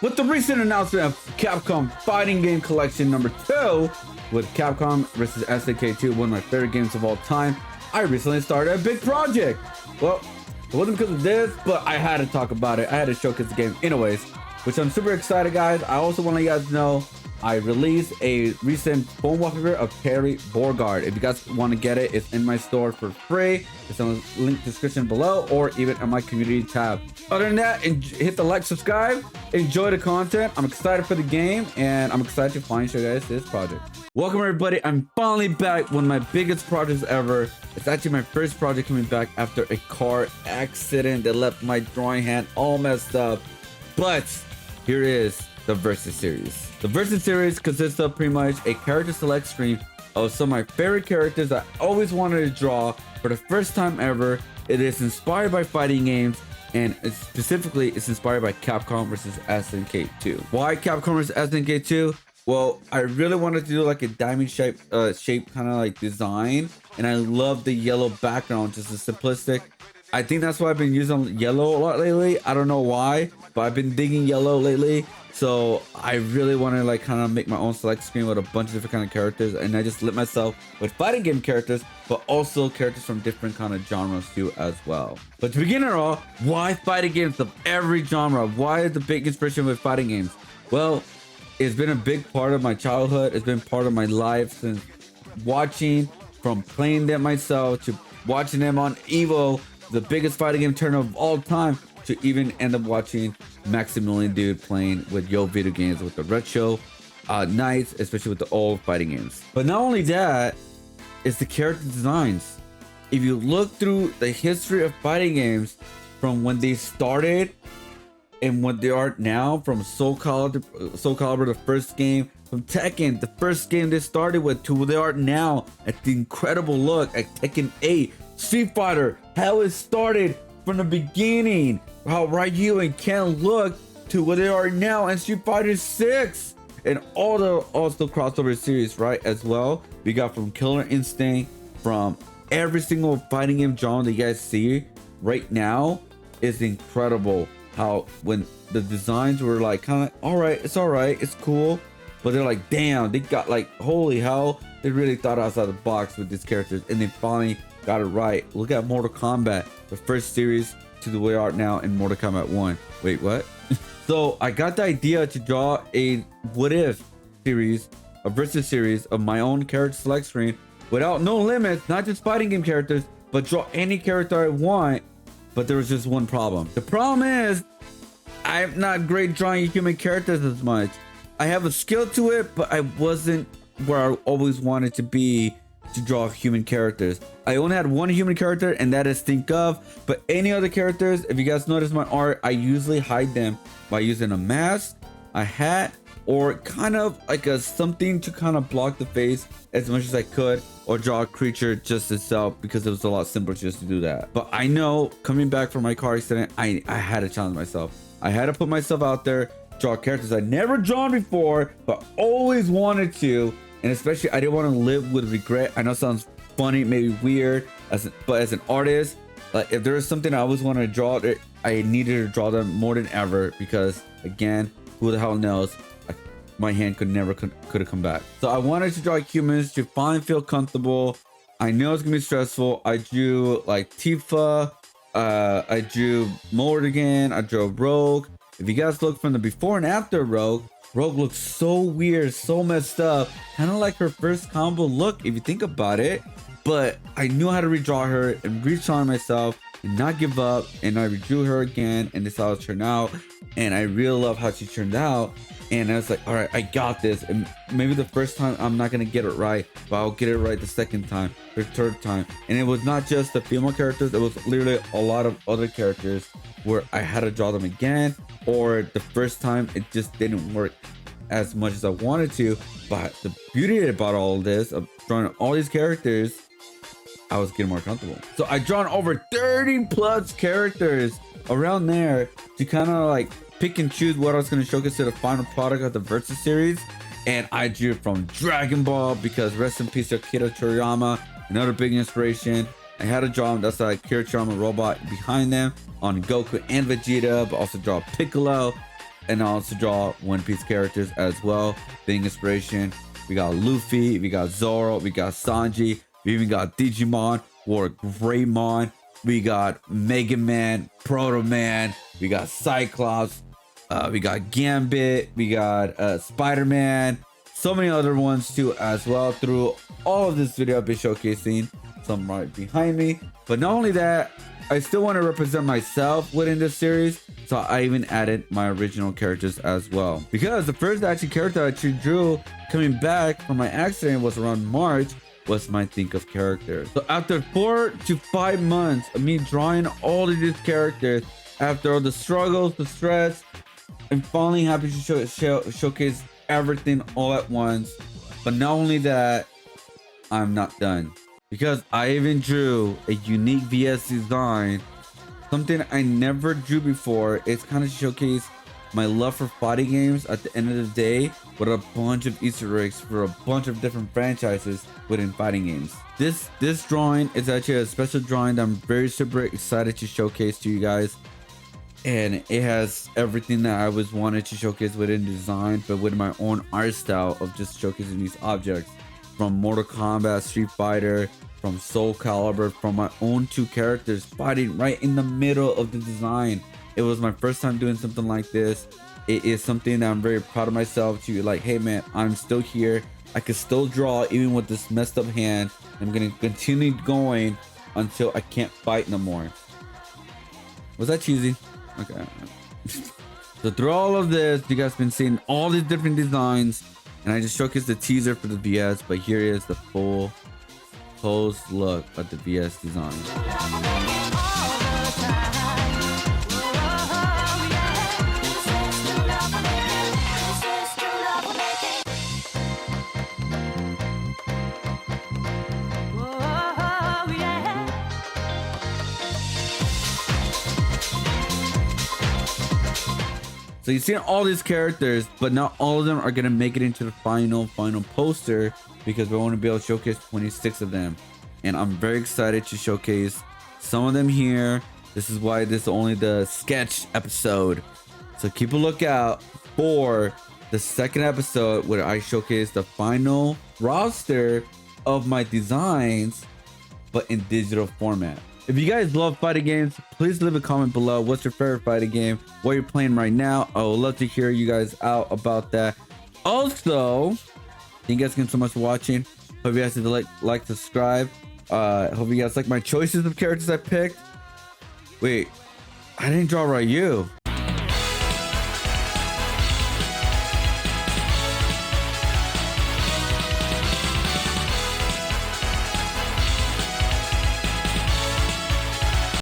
With the recent announcement of Capcom Fighting Game Collection number 2, with Capcom vs. SNK2, one of my favorite games of all time, I recently started a big project. Well, it wasn't because of this, but I had to talk about it. I had to showcase the game anyways, which I'm super excited, guys. I also want to let you guys know I released a recent phone wallpaper of Terry Borgard. If you guys want to get it, it's in my store for free. It's on the link description below or even on my community tab. Other than that, hit the like, subscribe, enjoy the content. I'm excited for the game and I'm excited to finally show you guys this project. Welcome everybody, I'm finally back. One of my biggest projects ever. It's actually my first project coming back after a car accident that left my drawing hand all messed up. But here is the Versus series. The Versus series consists of pretty much a character select screen of some of my favorite characters I always wanted to draw for the first time ever. It is inspired by fighting games and specifically it's inspired by Capcom vs. SNK2. Why Capcom vs. SNK2? Well, I really wanted to do like a diamond shape kind of like design, and I love the yellow background, just a simplistic. I think that's why I've been using yellow a lot lately. I don't know why, but I've been digging yellow lately. So I really want to like kind of make my own select screen with a bunch of different kind of characters, and I just lit myself with fighting game characters, but also characters from different kind of genres too as well. But to begin it all, why fighting games of every genre? Why is the big inspiration with fighting games? Well, it's been a big part of my childhood. It's been part of my life since watching, from playing them myself to watching them on Evo, the biggest fighting game tournament of all time, to even end up watching Maximilian dude playing with Yo video games with the retro nights, especially with the old fighting games. But not only that, it's the character designs. If you look through the history of fighting games from when they started and what they are now, from Soul Calibur, the first game, from Tekken, the first game they started with, to where they are now, at the incredible look at Tekken 8, Street Fighter, how it started from the beginning, how Ryu and Ken look, to where they are now, and Street Fighter 6, and all the also crossover series, right, as well. We got from Killer Instinct, from every single fighting game genre that you guys see right now is incredible. How when the designs were like kind of all right, it's cool, but they're like, damn, they got like, holy hell, they really thought outside the box with these characters, and they finally got it right. Look at Mortal Kombat, the first series to the way art now in Mortal Kombat 1. Wait, what? So I got the idea to draw a what if series, a versus series of my own character select screen without no limits, not just fighting game characters, but draw any character I want. But there was just one problem. The problem is I'm not great drawing human characters as much. I have a skill to it, but I wasn't where I always wanted to be to draw human characters. I only had one human character, and that is Think Of. But any other characters, if you guys notice my art, I usually hide them by using a mask, a hat, or kind of like a something to kind of block the face as much as I could, or draw a creature just itself, because it was a lot simpler just to do that. But I know coming back from my car accident, I had to challenge myself. I had to put myself out there, draw characters I'd never drawn before, but always wanted to. And especially, I didn't want to live with regret. I know it sounds funny, maybe weird, but as an artist, like if there was something I always wanted to draw, I needed to draw them more than ever, because again, who the hell knows? My hand could have come back. So I wanted to draw humans to finally feel comfortable. I know it's gonna be stressful. I drew like Tifa, I drew Morrigan, I drew Rogue. If you guys look from the before and after Rogue looks so weird, so messed up, kind of like her first combo look if you think about it. But I knew how to redraw her and redraw myself and not give up, and I redrew her again, and this is how it turned out. And I really love how she turned out. And I was like, all right, I got this. And maybe the first time I'm not gonna get it right, but I'll get it right the second time, the third time. And it was not just the female characters, it was literally a lot of other characters where I had to draw them again, or the first time it just didn't work as much as I wanted to. But the beauty about all of this, of drawing all these characters, I was getting more comfortable. So I drawn over 30 plus characters around there to kind of like pick and choose what I was going to showcase to the final product of the Versus series. And I drew from Dragon Ball, because rest in peace to Akira Toriyama, another big inspiration. I had to draw him, that's like Akira Toriyama robot behind them on Goku and Vegeta, but also draw Piccolo, and I also draw One Piece characters as well. Being inspiration, we got Luffy, we got Zoro, we got Sanji, we even got Digimon or Greymon, we got Mega Man, Proto Man, we got Cyclops, we got Gambit, we got Spider-Man, so many other ones too as well. Through all of this video, I've been showcasing some right behind me. But not only that, I still want to represent myself within this series, so I even added my original characters as well. Because the first actually character I actually drew coming back from my accident was around March, was my Think of character. So after 4 to 5 months of me drawing all of these characters, after all the struggles, the stress, I'm finally happy to showcase everything all at once. But not only that, I'm not done, because I even drew a unique VS design, something I never drew before. It's kind of showcase my love for fighting games at the end of the day, with a bunch of Easter eggs for a bunch of different franchises within fighting games. This drawing is actually a special drawing that I'm very super excited to showcase to you guys. And it has everything that I always wanted to showcase within design, but with my own art style of just showcasing these objects. From Mortal Kombat, Street Fighter, from Soul Calibur, from my own 2 characters fighting right in the middle of the design. It was my first time doing something like this. It is something that I'm very proud of myself to, like, hey man, I'm still here. I can still draw even with this messed up hand. I'm gonna continue going until I can't fight no more. Was that cheesy? Okay. So through all of this, you guys been seeing all these different designs, and I just showcased the teaser for the VS, but here is the full close look at the VS design. So you've seen all these characters, but not all of them are gonna make it into the final poster, because we want to be able to showcase 26 of them. And I'm very excited to showcase some of them here. This is why this is only the sketch episode. So keep a lookout for the second episode where I showcase the final roster of my designs, but in digital format. If you guys love fighting games, please leave a comment below. What's your favorite fighting game? What you're playing right now? I would love to hear you guys out about that. Also, thank you guys again so much for watching. Hope you guys did like, subscribe. Hope you guys like my choices of characters I picked. Wait, I didn't draw Ryu.